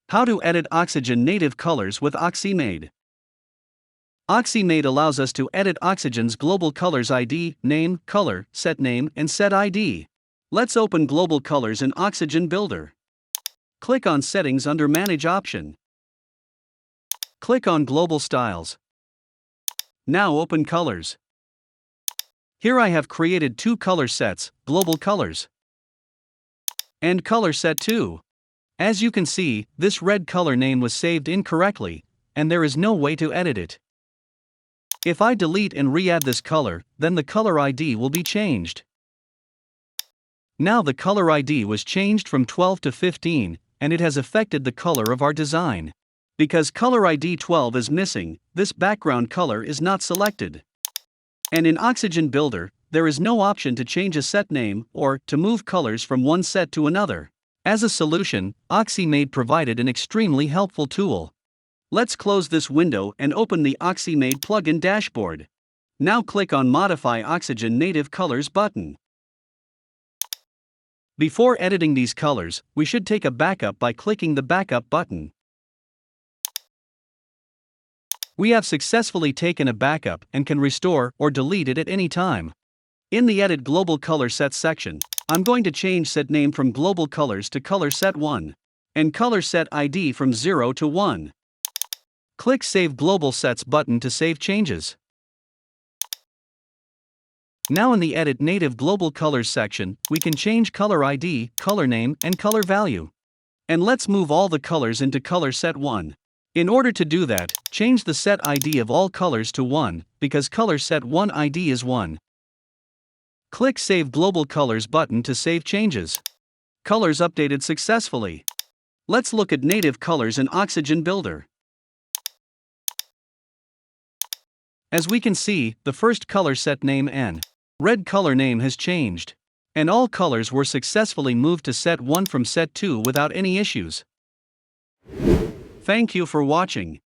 How to edit oxygen native colors with OxyMade. OxyMade allows us to edit oxygen's global colors ID, name, color, set name, and set ID. Let's open global colors in Oxygen Builder. Click on Settings under Manage option. Click on Global Styles. Now open Colors. Here I have created two color sets, Global Colors and Color Set 2. As you can see, this red color name was saved incorrectly, and there is no way to edit it. If I delete and re-add this color, then the color ID will be changed. Now the color ID was changed from 12 to 15, and it has affected the color of our design. Because color ID 12 is missing, this background color is not selected. And in Oxygen Builder, there is no option to change a set name or to move colors from one set to another. As a solution, OxyMade provided an extremely helpful tool. Let's close this window and open the OxyMade plugin dashboard. Now click on Modify Oxygen Native Colors button. Before editing these colors, we should take a backup by clicking the Backup button. We have successfully taken a backup and can restore or delete it at any time. In the Edit Global Color Sets section, I'm going to change set name from Global Colors to Color Set 1, and Color Set ID from 0 to 1. Click Save Global Sets button to save changes. Now in the Edit Native Global Colors section, we can change color ID, color name, and color value. And let's move all the colors into Color Set 1. In order to do that, change the set ID of all colors to 1, because Color Set 1 ID is 1. Click Save Global Colors button to save changes. Colors updated successfully. Let's look at native colors in Oxygen Builder. As we can see, the first color set name N. Red color name has changed. And all colors were successfully moved to set 1 from set 2 without any issues. Thank you for watching.